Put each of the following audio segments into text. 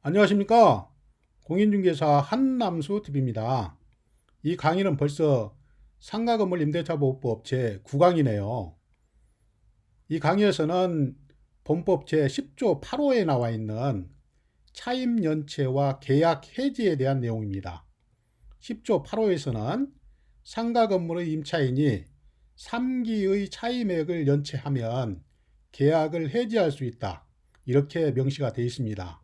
안녕하십니까. 공인중개사 한남수TV입니다. 이 강의는 벌써 상가건물 임대차보호법 제9강이네요. 이 강의에서는 본법 제10조 8호에 나와 있는 차임연체와 계약 해지에 대한 내용입니다. 10조 8호에서는 상가건물의 임차인이 3기의 차임액을 연체하면 계약을 해지할 수 있다. 이렇게 명시가 되어 있습니다.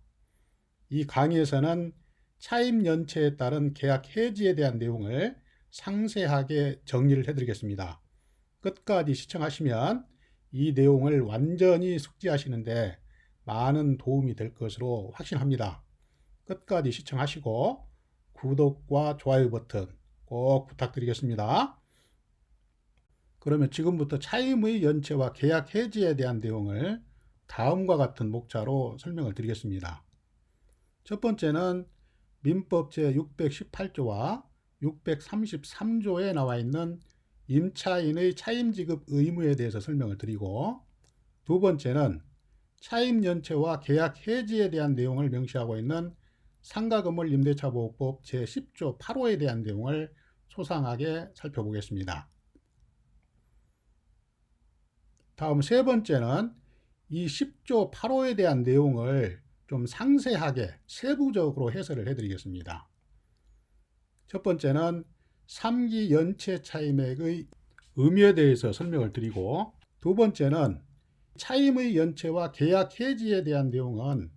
이 강의에서는 차임 연체에 따른 계약 해지에 대한 내용을 상세하게 정리를 해드리겠습니다. 끝까지 시청하시면 이 내용을 완전히 숙지하시는데 많은 도움이 될 것으로 확신합니다. 끝까지 시청하시고 구독과 좋아요 버튼 꼭 부탁드리겠습니다. 그러면 지금부터 차임의 연체와 계약 해지에 대한 내용을 다음과 같은 목차로 설명을 드리겠습니다. 첫 번째는 민법 제618조와 633조에 나와 있는 임차인의 차임지급 의무에 대해서 설명을 드리고, 두 번째는 차임연체와 계약 해지에 대한 내용을 명시하고 있는 상가건물 임대차보호법 제10조 8호에 대한 내용을 소상하게 살펴보겠습니다. 다음 세 번째는 이 10조 8호에 대한 내용을 좀 상세하게 세부적으로 해설을 해드리겠습니다. 첫 번째는 3기 연체 차임액의 의미에 대해서 설명을 드리고, 두 번째는 차임의 연체와 계약 해지에 대한 내용은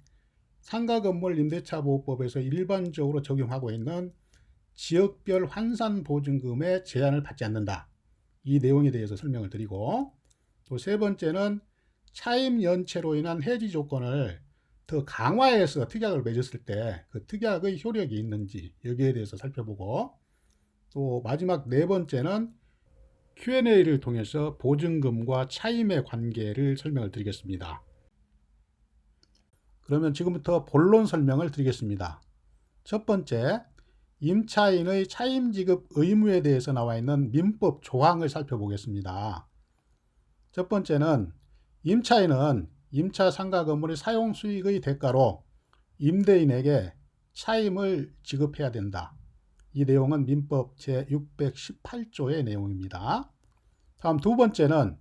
상가건물 임대차보호법에서 일반적으로 적용하고 있는 지역별 환산보증금의 제한을 받지 않는다. 이 내용에 대해서 설명을 드리고, 또 세 번째는 차임 연체로 인한 해지 조건을 더 강화해서 특약을 맺었을 때 그 특약의 효력이 있는지 여기에 대해서 살펴보고, 또 마지막 네 번째는 Q&A를 통해서 보증금과 차임의 관계를 설명을 드리겠습니다. 그러면 지금부터 본론 설명을 드리겠습니다. 첫 번째, 임차인의 차임지급 의무에 대해서 나와 있는 민법 조항을 살펴보겠습니다. 첫 번째는 임차인은 임차 상가 건물의 사용 수익의 대가로 임대인에게 차임을 지급해야 된다. 이 내용은 민법 제618조의 내용입니다. 다음 두 번째는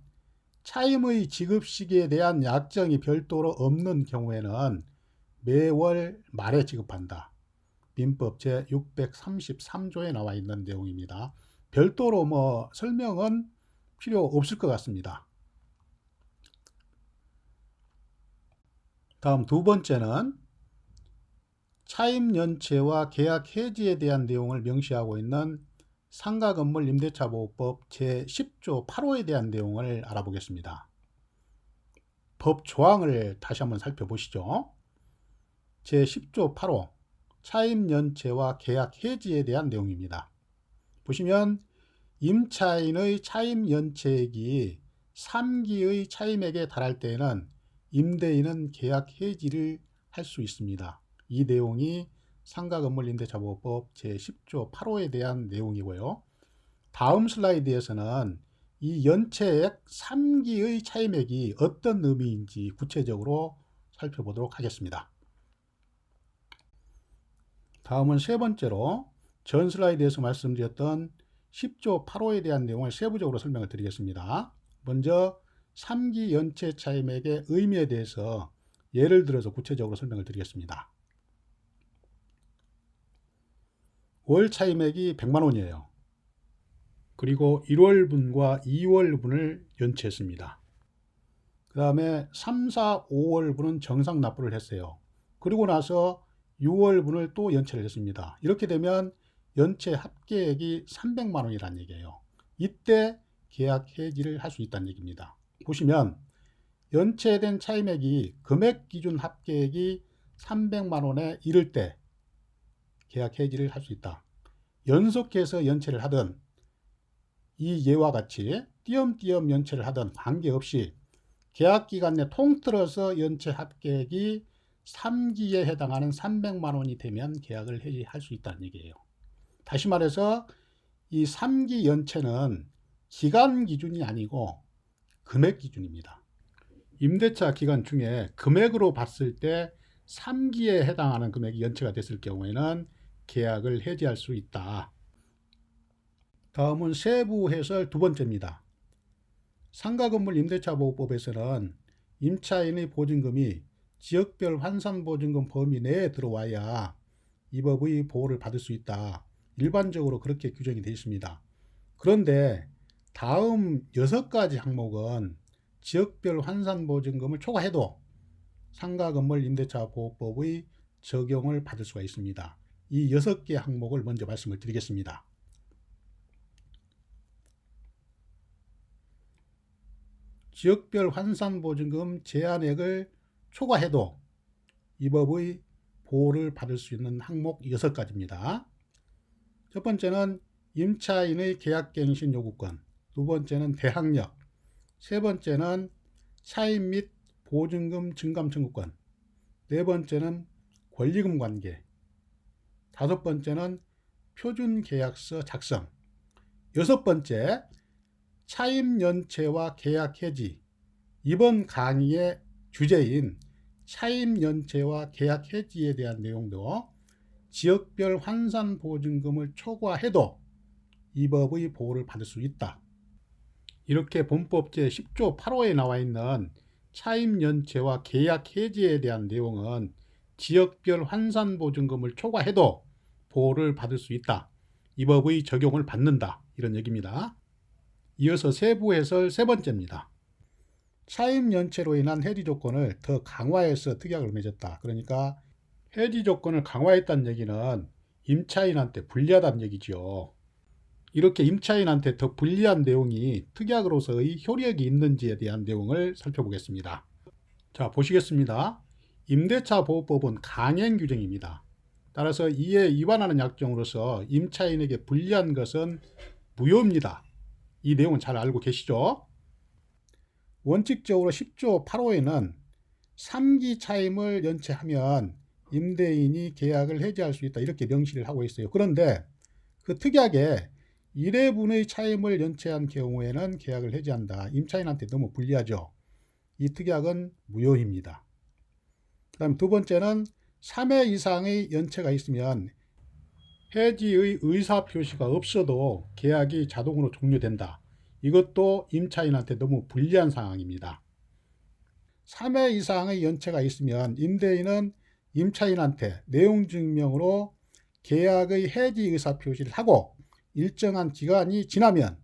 차임의 지급 시기에 대한 약정이 별도로 없는 경우에는 매월 말에 지급한다. 민법 제633조에 나와 있는 내용입니다. 별도로 설명은 필요 없을 것 같습니다. 다음 두 번째는 차임 연체와 계약 해지에 대한 내용을 명시하고 있는 상가건물 임대차보호법 제10조 8호에 대한 내용을 알아보겠습니다. 법 조항을 다시 한번 살펴보시죠. 제10조 8호 차임 연체와 계약 해지에 대한 내용입니다. 보시면 임차인의 차임 연체액이 3기의 차임액에 달할 때에는 임대인은 계약 해지를 할 수 있습니다. 이 내용이 상가건물 임대차보호법 제10조 8호에 대한 내용이고요. 다음 슬라이드에서는 이 연체액 3기의 차임액이 어떤 의미인지 구체적으로 살펴보도록 하겠습니다. 다음은 세 번째로 전 슬라이드에서 말씀드렸던 10조 8호에 대한 내용을 세부적으로 설명을 드리겠습니다. 먼저 3기 연체 차임액의 의미에 대해서 예를 들어서 구체적으로 설명을 드리겠습니다. 월 차임액이 100만 원이에요. 그리고 1월분과 2월분을 연체했습니다. 그 다음에 3, 4, 5월분은 정상 납부를 했어요. 그리고 나서 6월분을 또 연체를 했습니다. 이렇게 되면 연체 합계액이 300만 원이라는 얘기예요. 이때 계약 해지를 할 수 있다는 얘기입니다. 보시면 연체된 차임액이 금액 기준 합계액이 300만 원에 이를 때 계약 해지를 할 수 있다. 연속해서 연체를 하든 이 예와 같이 띄엄띄엄 연체를 하든 관계없이 계약 기간 내 통틀어서 연체 합계액이 3기에 해당하는 300만 원이 되면 계약을 해지할 수 있다는 얘기예요. 다시 말해서 이 3기 연체는 기간 기준이 아니고 금액 기준입니다. 임대차 기간 중에 금액으로 봤을 때 3기에 해당하는 금액이 연체가 됐을 경우에는 계약을 해지할 수 있다. 다음은 세부 해설 두 번째입니다. 상가건물 임대차보호법에서는 임차인의 보증금이 지역별 환산보증금 범위 내에 들어와야 이 법의 보호를 받을 수 있다. 일반적으로 그렇게 규정이 되어 있습니다. 그런데 다음 6가지 항목은 지역별 환산보증금을 초과해도 상가건물 임대차보호법의 적용을 받을 수가 있습니다. 이 6개 항목을 먼저 말씀을 드리겠습니다. 지역별 환산보증금 제한액을 초과해도 이 법의 보호를 받을 수 있는 항목 6가지입니다. 첫 번째는 임차인의 계약갱신 요구권, 두 번째는 대항력, 세 번째는 차임 및 보증금 증감 청구권, 네 번째는 권리금 관계, 다섯 번째는 표준계약서 작성, 여섯 번째 차임 연체와 계약 해지. 이번 강의의 주제인 차임 연체와 계약 해지에 대한 내용도 지역별 환산 보증금을 초과해도 이 법의 보호를 받을 수 있다. 이렇게 본법 제10조 8호에 나와 있는 차임 연체와 계약 해지에 대한 내용은 지역별 환산 보증금을 초과해도 보호를 받을 수 있다. 이 법의 적용을 받는다. 이런 얘기입니다. 이어서 세부 해설 세 번째입니다. 차임 연체로 인한 해지 조건을 더 강화해서 특약을 맺었다. 그러니까 해지 조건을 강화했다는 얘기는 임차인한테 불리하다는 얘기죠. 이렇게 임차인한테 더 불리한 내용이 특약으로서의 효력이 있는지에 대한 내용을 살펴보겠습니다. 자, 보시겠습니다. 임대차 보호법은 강행 규정입니다. 따라서 이에 위반하는 약정으로서 임차인에게 불리한 것은 무효입니다. 이 내용은 잘 알고 계시죠? 원칙적으로 10조 8호에는 3기 차임을 연체하면 임대인이 계약을 해지할 수 있다. 이렇게 명시를 하고 있어요. 그런데 그 특약에 1회분의 차임을 연체한 경우에는 계약을 해지한다. 임차인한테 너무 불리하죠. 이 특약은 무효입니다. 그 다음 두 번째는 3회 이상의 연체가 있으면 해지의 의사표시가 없어도 계약이 자동으로 종료된다. 이것도 임차인한테 너무 불리한 상황입니다. 3회 이상의 연체가 있으면 임대인은 임차인한테 내용증명으로 계약의 해지 의사표시를 하고 일정한 기간이 지나면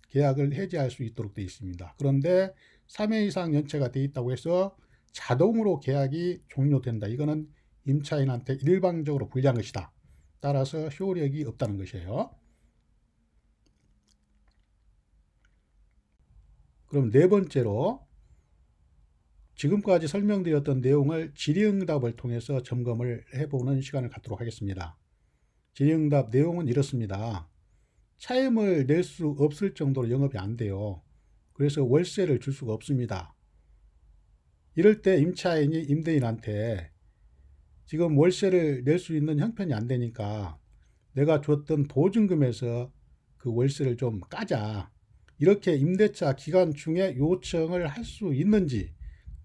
계약을 해지할 수 있도록 되어 있습니다. 그런데 3회 이상 연체가 되어 있다고 해서 자동으로 계약이 종료된다. 이거는 임차인한테 일방적으로 불리한 것이다. 따라서 효력이 없다는 것이에요. 그럼 네 번째로 지금까지 설명드렸던 내용을 질의응답을 통해서 점검을 해보는 시간을 갖도록 하겠습니다. 질의응답 내용은 이렇습니다. 차임을 낼 수 없을 정도로 영업이 안 돼요. 그래서 월세를 줄 수가 없습니다. 이럴 때 임차인이 임대인한테 지금 월세를 낼 수 있는 형편이 안 되니까 내가 줬던 보증금에서 그 월세를 좀 까자. 이렇게 임대차 기간 중에 요청을 할 수 있는지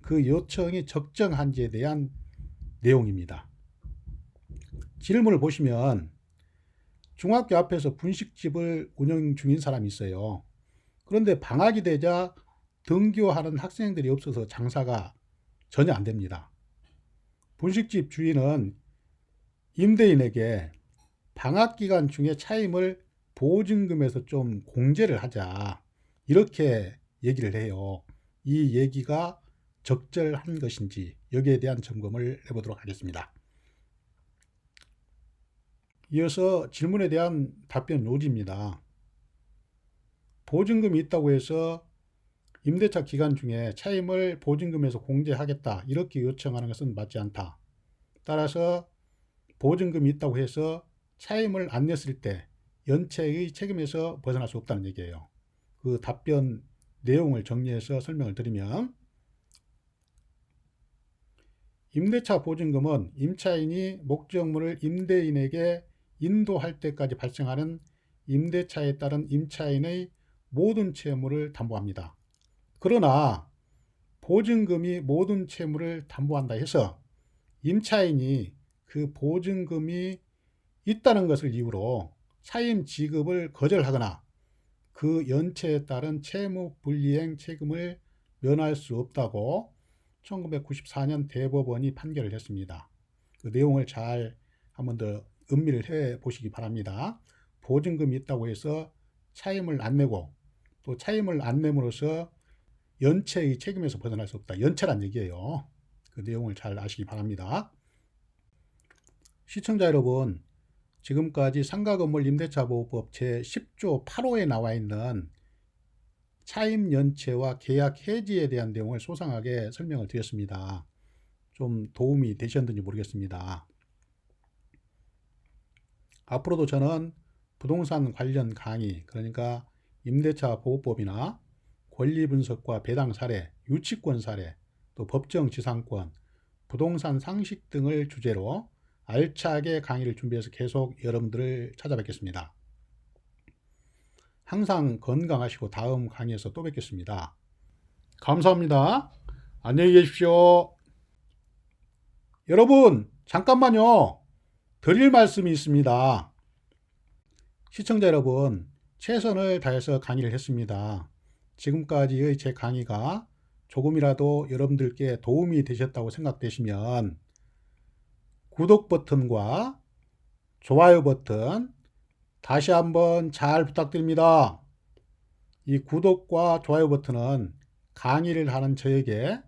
그 요청이 적정한지에 대한 내용입니다. 질문을 보시면 중학교 앞에서 분식집을 운영 중인 사람이 있어요. 그런데 방학이 되자 등교하는 학생들이 없어서 장사가 전혀 안 됩니다. 분식집 주인은 임대인에게 방학 기간 중에 차임을 보증금에서 좀 공제를 하자. 이렇게 얘기를 해요. 이 얘기가 적절한 것인지 여기에 대한 점검을 해보도록 하겠습니다. 이어서 질문에 대한 답변 요지입니다. 보증금이 있다고 해서 임대차 기간 중에 차임을 보증금에서 공제하겠다. 이렇게 요청하는 것은 맞지 않다. 따라서 보증금이 있다고 해서 차임을 안 냈을 때 연체의 책임에서 벗어날 수 없다는 얘기예요. 그 답변 내용을 정리해서 설명을 드리면 임대차 보증금은 임차인이 목적물을 임대인에게 인도할 때까지 발생하는 임대차에 따른 임차인의 모든 채무를 담보합니다. 그러나 보증금이 모든 채무를 담보한다 해서 임차인이 그 보증금이 있다는 것을 이유로 차임 지급을 거절하거나 그 연체에 따른 채무 불이행 책임을 면할 수 없다고 1994년 대법원이 판결을 했습니다. 그 내용을 잘 한번 더 음미를 해 보시기 바랍니다. 보증금이 있다고 해서 차임을 안 내고 또 차임을 안 내므로써 연체의 책임에서 벗어날 수 없다. 연체란 얘기예요. 그 내용을 잘 아시기 바랍니다. 시청자 여러분, 지금까지 상가건물 임대차 보호법 제10조 8호에 나와 있는 차임 연체와 계약 해지에 대한 내용을 소상하게 설명을 드렸습니다. 좀 도움이 되셨는지 모르겠습니다. 앞으로도 저는 부동산 관련 강의, 그러니까 임대차 보호법이나 권리 분석과 배당 사례, 유치권 사례, 또 법정 지상권, 부동산 상식 등을 주제로 알차게 강의를 준비해서 계속 여러분들을 찾아뵙겠습니다. 항상 건강하시고 다음 강의에서 또 뵙겠습니다. 감사합니다. 안녕히 계십시오. 여러분, 잠깐만요. 드릴 말씀이 있습니다. 시청자 여러분, 최선을 다해서 강의를 했습니다. 지금까지의 제 강의가 조금이라도 여러분들께 도움이 되셨다고 생각되시면 구독 버튼과 좋아요 버튼 다시 한번 잘 부탁드립니다. 이 구독과 좋아요 버튼은 강의를 하는 저에게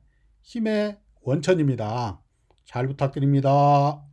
힘의 원천입니다. 잘 부탁드립니다.